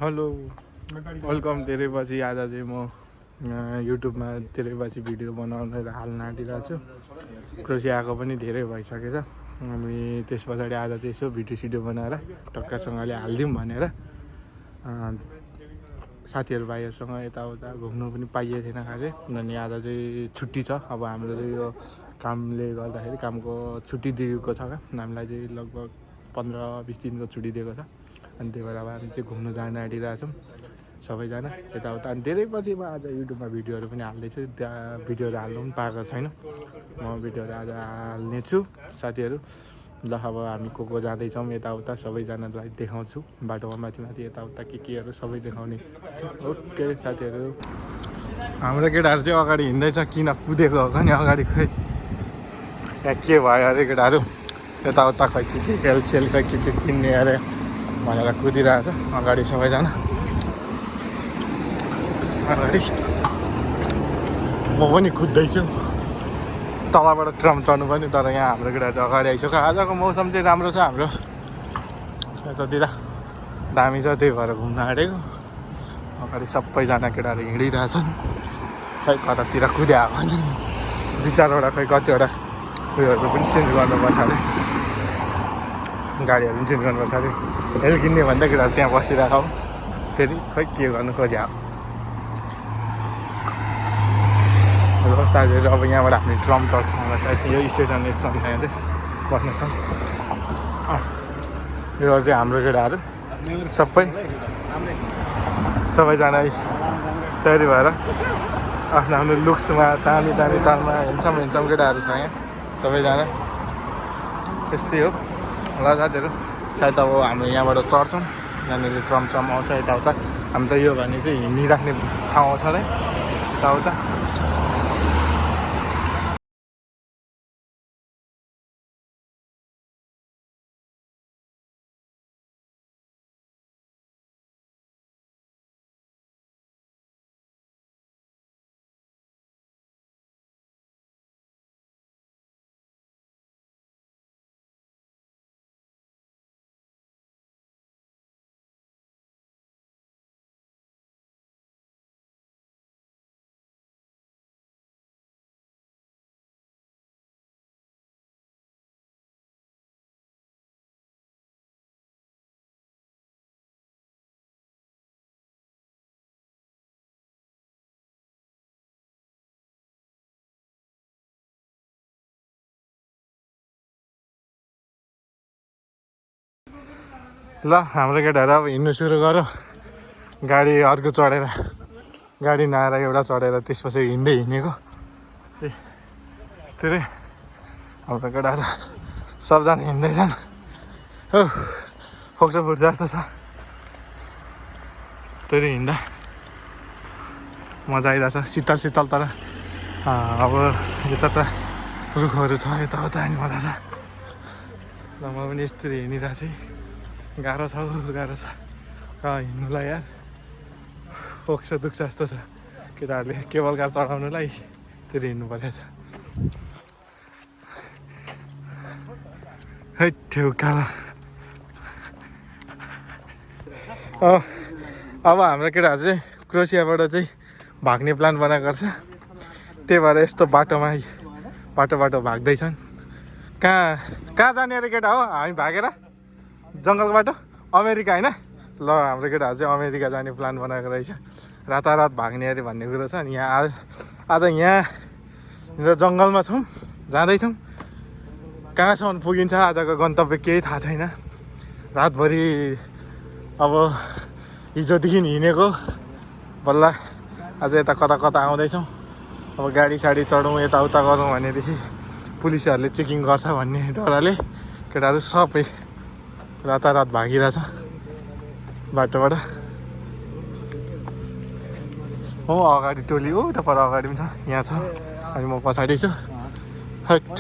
Hello welcome. धेरै पछि आज चाहिँ म युट्युबमा धेरै पछि भिडियो बनाउन हाल्न आँटिरहेको छु। क्रोसियाको पनि धेरै भइसकेछ। हामी त्यस पछाडि आज चाहिँ यसो भिडियो बनाएर टक्कासँगले हालिदिउँ भनेर साथीहरू भाइहरूसँग यताउता घुम्नु पनि पाइएको थिएन खासै। अनि आज चाहिँ छुट्टी छ। अब हाम्रो चाहिँ यो कामले गर्दाखेरि कामको छुट्टी दिएको छ क्या हामीलाई चाहिँ लगभग 15-20 दिनको छुट्टी दिएको छ। अनि त्यही भएर अब हामी चाहिँ घुम्नु जान आँटिरहेछौँ सबैजना यताउता। अनि धेरै पछि म आज युट्युबमा भिडियोहरू पनि हाल्दैछु। त्यहाँ भिडियोहरू हाल्नु पनि पाएको छैन। म भिडियोहरू आज हाल्नेछु साथीहरू। ल अब हामी को जाँदैछौँ यताउता सबैजनालाई देखाउँछु बाटोमा माथि यताउता केहरू सबै देखाउने। ओके साथीहरू, हाम्रो केटाहरू चाहिँ अगाडि हिँड्दैछ। किन कुदेको हो नि अगाडि, खै यहाँ के भयो अरे केटाहरू यताउता खै के हेलसेल खै के किन्ने अरे भनेर कुदिरहेको छ अगाडि सबैजना। अगाडि म पनि कुद्दैछु तलबाट ट्रम चढ्नु पनि। तर यहाँ हाम्रो केटा चाहिँ अगाडि आइसक्यो। आजको मौसम चाहिँ राम्रो छ हाम्रो यतातिर, दामी छ। त्यही भएर घुम्न आँटेको। अगाडि सबैजना केटाहरू हिँडिरहेछन्। खै कतातिर कुद्या भने 2-4वटा खै कतिवटा उयोहरू पनि चेन्ज गर्नुपर्छ अरे, गाडीहरू पनि चेन्ज गर्नुपर्छ अरे। हेल किन्ने भन्दा केटाहरू त्यहाँ बसिरहेको फेरि खै के गर्नु खोज्यो। अब साथीहरू अब यहाँबाट हामी ट्रम चढ्छौँ होला सायद। यो स्टेसन यस्तो हुन्छ यहाँ चाहिँ बस्नु छ। यो चाहिँ हाम्रो केटाहरू सबैजना तयारी भएर आफ्नो आफ्नो लुक्समा दामी तालमा हेन्सम केटाहरू छ यहाँ सबैजना। यस्तै हो ल साथीहरू। सायद अब हामी यहाँबाट चढ्छौँ, यहाँनिर ट्रमसम आउँछ यताउता। हामी त यो भने चाहिँ हिँडिराख्ने ठाउँ आउँछ नै यताउता। ल हाम्रो केटाहरू अब हिँड्नु सुरु गऱ्यो। गाडी अर्को चढेर, गाडी नआएर एउटा चढेर त्यसपछि हिँडेको यस्तै हाम्रो केटाहरू सबजना हिँड्दैछन् हो। फोक्सो फुट जस्तो छ त्यही हिँड्दा मजा आइरहेछ। शीतल तर अब यता त रुखहरू छ यताउता नि मजा छ। र म पनि यस्तरी हिँडिरहेको थिएँ। गाह्रो छ हिँड्नुलाई यार, फोक्सो दुख्छ जस्तो छ। केटाहरूले केबल कार चढाउनुलाई त्यसरी हिँड्नु परेको छ। है ठेउ कालो। अब हाम्रो केटाहरू चाहिँ क्रोसियाबाट चाहिँ भाग्ने प्लान बनाएको छ। त्यही भएर यस्तो बाटो भाग्दैछन्। कहाँ जाने अरे केटा हो हामी भागेर जङ्गलको बाटो अमेरिका होइन। ल हाम्रो केटाहरू चाहिँ अमेरिका जाने प्लान बनाएको रहेछ। रातारात भाग्ने अरे भन्ने कुरो छ। अनि यहाँ आज यहाँ जङ्गलमा छौँ, जाँदैछौँ। कहाँसम्म पुगिन्छ आजको गन्तव्य केही थाहा छैन। रातभरि अब हिजोदेखि हिँडेको बल्ल आज यता कता आउँदैछौँ। अब गाडी साडी चढौँ यताउता गरौँ भनेदेखि पुलिसहरूले चेकिङ गर्छ भन्ने डरले केटाहरू सबै रातारात भागिरहेछ बाटोबाट। हो अगाडि टोली हो त पर अगाडि पनि छ, यहाँ छ अनि म पछाडि छु। हट।